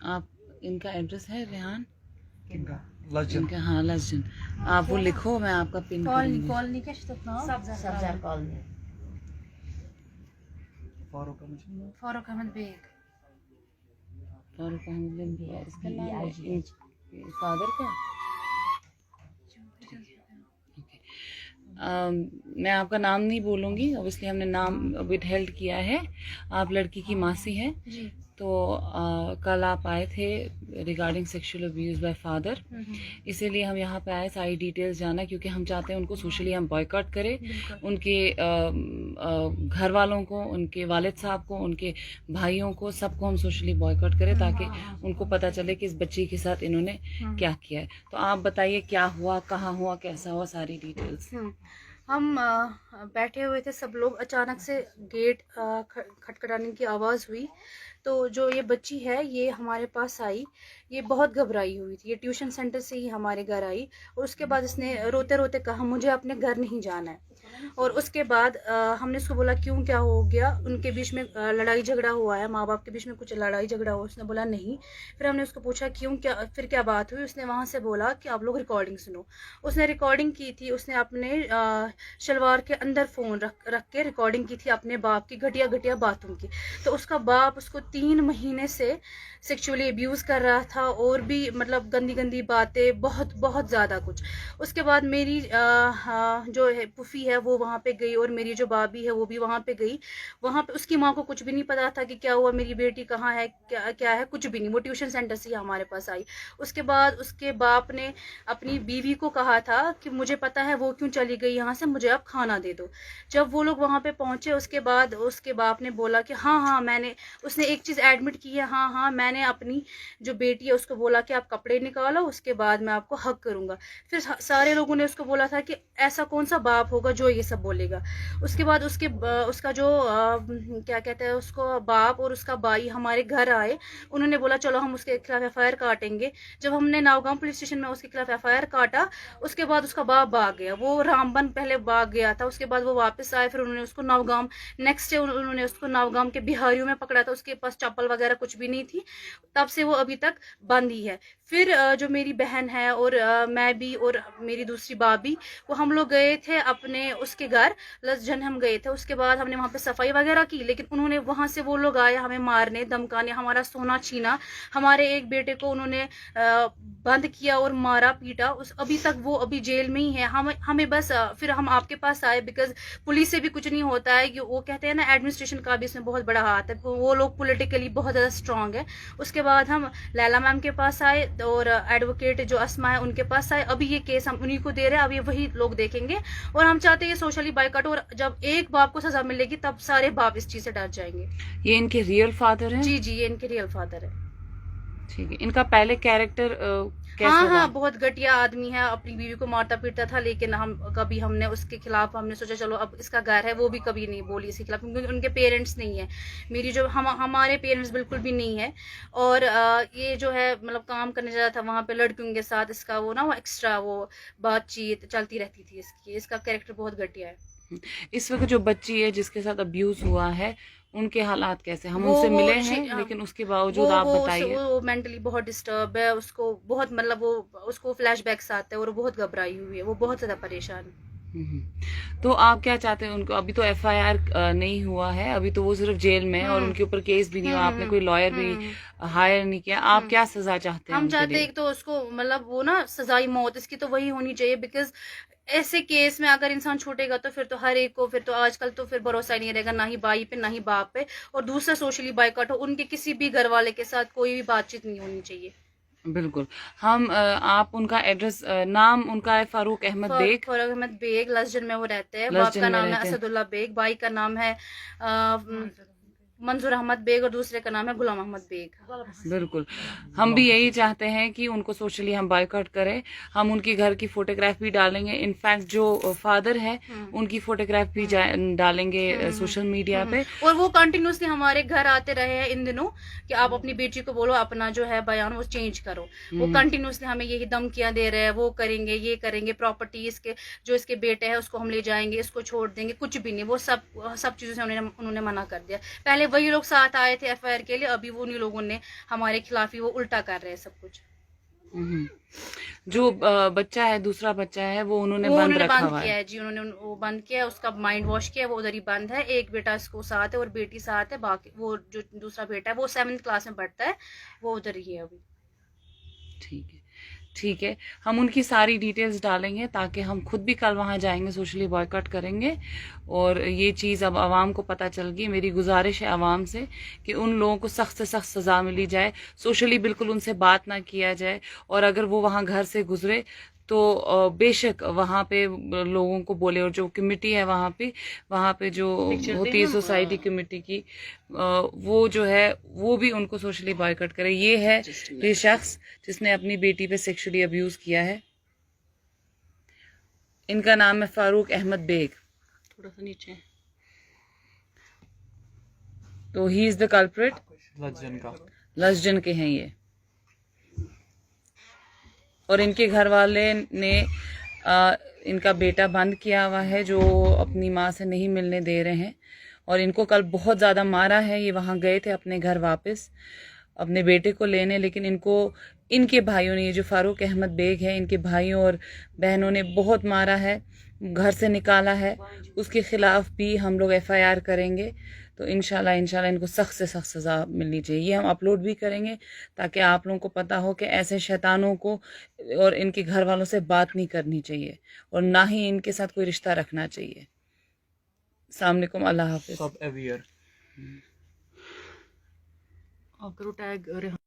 आप इनका एड्रेस है रेहान? इनका लजन। इनका हाँ लजन। आप वो लिखो, मैं आपका पिन करूंगी। कॉलनी क्या सब्जार कॉलनी। फारूक अहमद बेग। फारूक अहमद बेग इसका नाम है, फादर का। मैं आपका नाम नहीं बोलूँगी, ऑब्वियसली हमने नाम विदहेल्ड किया है। आप लड़की की मासी हैं जी। तो कल आप आए थे regarding sexual abuse bye father, इसीलिए हम यहाँ पे आए सारी डिटेल्स जाना, क्योंकि हम चाहते हैं उनको सोशली हम बॉयकॉट करें, उनके घर वालों को, उनके वालिद साहब को, उनके भाइयों को, सबको हम सोशली बॉयकॉट करें ताकि उनको पता चले कि इस बच्ची के साथ इन्होंने क्या किया है। तो आप बताइए क्या हुआ, कहाँ हुआ, कैसा हुआ, सारी डिटेल्स। हम बैठे हुए थे सब लोग, अचानक से गेट खटखटाने की आवाज़ हुई, तो जो ये बच्ची है ये हमारे पास आई। ये बहुत घबराई हुई थी, ये ट्यूशन सेंटर से ही हमारे घर आई और उसके बाद इसने रोते रोते कहा मुझे अपने घर नहीं जाना है। और उसके बाद हमने उसको बोला क्यों, क्या हो गया, उनके बीच में लड़ाई झगड़ा हुआ है, माँ बाप के बीच में कुछ लड़ाई झगड़ा हुआ। उसने बोला नहीं। फिर हमने उसको पूछा क्यों, क्या फिर क्या बात हुई। उसने वहाँ से बोला कि आप लोग रिकॉर्डिंग सुनो। उसने रिकॉर्डिंग की थी, उसने अपने शलवार के अंदर फ़ोन रख के रिकॉर्डिंग की थी अपने बाप की घटिया घटिया बातों की। तो उसका बाप उसको 3 महीने से सेक्सुअली अब्यूज़ कर रहा था और भी मतलब गंदी गंदी बातें, बहुत बहुत ज़्यादा कुछ। उसके बाद मेरी जो है पुफ़ी है वो वहाँ पे गई और मेरी जो भाभी है वो भी वहाँ पे गई। वहाँ पे उसकी माँ को कुछ भी नहीं पता था कि क्या हुआ, मेरी बेटी कहाँ है, क्या है, कुछ भी नहीं। वो ट्यूशन सेंटर से ही हमारे पास आई। उसके बाद उसके बाप ने अपनी बीवी को कहा था कि मुझे पता है वो क्यों चली गई यहाँ से, मुझे आप खाना दे दो। जब वो लोग वहाँ पे पहुँचे उसके बाद उसके बाप ने बोला कि हाँ मैंने, उसने एक चीज़ एडमिट की है, हाँ मैंने अपनी जो बेटी है उसको बोला कि आप कपड़े निकालो, उसके बाद मैं आपको हक करूँगा। फिर सारे लोगों ने उसको बोला था कि ऐसा कौन सा बाप होगा जो ये सब बोलेगा। उसके बाद उसका जो क्या कहते हैं, उसको बाप और उसका भाई हमारे घर आए। उन्होंने बोला चलो हम उसके खिलाफ FIR काटेंगे। जब हमने नावगांव पुलिस स्टेशन में उसके खिलाफ FIR काटा, उसके बाद उसका बाप भाग गया। वो रामबन पहले भाग गया था, उसके बाद वो वापस आए। फिर उन्होंने उसको नावगांव, नेक्स्ट डे उन्होंने उसको नावगांव के बिहारियों में पकड़ा था। उसके पास चप्पल वगैरह कुछ भी नहीं थी, तब से वो अभी तक बंद ही है। फिर जो मेरी बहन है और मैं भी और मेरी दूसरी भाभी, वो हम लोग गए थे अपने उसके घर लसजन हम गए थे। उसके बाद हमने वहाँ पे सफाई वगैरह की, लेकिन उन्होंने वहाँ से वो लोग आए हमें मारने धमकाने, हमारा सोना छीना। हमारे एक बेटे को उन्होंने बंद किया और मारा पीटा। अभी तक वो अभी जेल में ही है। हमें बस फिर हम आपके पास आए, बिकॉज पुलिस से भी कुछ नहीं होता है। कि वो कहते हैं ना एडमिनिस्ट्रेशन का भी इसमें बहुत बड़ा हाथ है, वो लोग पॉलिटिकली बहुत ज़्यादा स्ट्रांग है। उसके बाद हम लैला मैम के पास आए और एडवोकेट जो अस्मा है उनके पास आए। अभी ये केस हम उन्हीं को दे रहे हैं, अब ये वही लोग देखेंगे। और हम चाहते हैं ये सोशली बाइकआउट, और जब एक बाप को सजा मिलेगी तब सारे बाप इस चीज से डर जाएंगे। ये इनके रियल फादर हैं? जी ये इनके रियल फादर है। ठीक है। इनका पहले कैरेक्टर कैसा था? हाँ बहुत घटिया आदमी है, अपनी बीवी को मारता पीटता था। लेकिन हमने उसके खिलाफ हमने सोचा चलो अब इसका घर है, वो भी कभी नहीं बोली इसके खिलाफ, क्योंकि उनके पेरेंट्स नहीं है। मेरी जो हमारे पेरेंट्स बिल्कुल भी नहीं है। और ये जो है मतलब काम करने जाता था वहाँ पे लड़कियों के साथ, इसका वो ना वो एक्स्ट्रा वो बातचीत चलती रहती थी इसकी। इसका कैरेक्टर बहुत घटिया है। इस वक्त जो बच्ची है जिसके साथ अब्यूज हुआ है, उनके हालात कैसे? हम उनसे मिले हैं, लेकिन उसके बावजूद आप बताइए। वो मेंटली बहुत डिस्टर्ब है, उसको बहुत मतलब वो उसको फ्लैशबैक्स आते हैं और वो बहुत घबराई हुई है, वो बहुत ज्यादा परेशान है। तो आप क्या चाहते हैं उनको? अभी तो FIR नहीं हुआ है, अभी तो वो सिर्फ जेल में है और उनके ऊपर केस भी नहीं हुआ, आपने कोई लॉयर भी हायर नहीं किया। आप क्या सजा चाहते हैं? हम चाहते हैं तो उसको मतलब वो ना सजाई मौत इसकी तो वही होनी चाहिए, बिकॉज ऐसे केस में अगर इंसान छूटेगा तो फिर तो हर एक को, फिर तो आजकल तो फिर भरोसा ही नहीं रहेगा, ना ही भाई पे ना ही बाप पे। और दूसरा सोशली बाइकआउट हो, उनके किसी भी घर वाले के साथ कोई भी बातचीत नहीं होनी चाहिए। बिल्कुल। हम आप उनका एड्रेस, नाम उनका है फारूक अहमद बेग। फारूक अहमद बेग लसजन में वो रहते हैं। बाप का नाम है असदुल्ला बेग, भाई का नाम है मंजूर अहमद बेग और दूसरे का नाम है गुलाम अहमद बेग। बिल्कुल, हम भी यही चाहते हैं कि उनको सोशली हम बॉयकॉट करें। हम उनकी घर की फोटोग्राफ भी डालेंगे, इनफैक्ट जो फादर है उनकी फोटोग्राफ भी डालेंगे सोशल मीडिया पे। और वो कंटिन्यूसली हमारे घर आते रहे हैं इन दिनों कि आप अपनी बेटी को बोलो अपना जो है बयान वो चेंज करो। वो कंटिन्यूसली हमें यही धमकियां दे रहे हैं, वो करेंगे ये करेंगे, प्रॉपर्टी इसके जो इसके बेटे है उसको हम ले जाएंगे, इसको छोड़ देंगे, कुछ भी नहीं। वो सब चीजों से उन्होंने मना कर दिया। पहले वही लोग साथ आए थे एफआईआर के लिए, अभी वो उन्हीं लोगों ने हमारे खिलाफ ही वो उल्टा कर रहे हैं सब कुछ। जो बच्चा है, दूसरा बच्चा है, वो उन्होंने बंद रखा हुआ किया है जी, उन्होंने वो बंद किया है, उसका माइंड वॉश किया है, वो उधर ही बंद है। एक बेटा इसको साथ है और बेटी साथ है, बाकी वो जो दूसरा बेटा है वो 7th क्लास में पढ़ता है, वो उधर ही है अभी। ठीक है, हम उनकी सारी डिटेल्स डालेंगे ताकि हम खुद भी कल वहाँ जाएंगे, सोशली बॉयकॉट करेंगे। और ये चीज़ अब आवाम को पता चल गई। मेरी गुजारिश है आवाम से कि उन लोगों को सख्त से सख्त सज़ा मिली जाए, सोशली बिल्कुल उनसे बात ना किया जाए। और अगर वो वहाँ घर से गुजरे तो बेशक वहाँ पे लोगों को बोले, और जो कमेटी है वहाँ पे जो होती है सोसाइटी कमेटी की, वो जो है वो भी उनको सोशली बॉयकॉट करे। ये है ये शख्स जिसने अपनी बेटी पे सेक्सुअली अब्यूज किया है। इनका नाम है फारूक अहमद बेग। थोड़ा सा नीचे, तो ही इज द कल्प्रिट। लसजन के हैं ये, और इनके घर वाले ने इनका बेटा बंद किया हुआ है जो अपनी माँ से नहीं मिलने दे रहे हैं। और इनको कल बहुत ज़्यादा मारा है। ये वहाँ गए थे अपने घर वापस अपने बेटे को लेने, लेकिन इनको इनके भाइयों ने, ये जो फारूक अहमद बेग है, इनके भाइयों और बहनों ने बहुत मारा है, घर से निकाला है। उसके खिलाफ भी हम लोग एफआईआर करेंगे। तो इंशाल्लाह इनको सख्त से सख्त सज़ा मिलनी चाहिए। ये हम अपलोड भी करेंगे ताकि आप लोगों को पता हो कि ऐसे शैतानों को और इनके घर वालों से बात नहीं करनी चाहिए और ना ही इनके साथ कोई रिश्ता रखना चाहिए। अस्सलाम वालेकुम, अल्लाह हाफिज़। सब अवेयर आप करो टैग।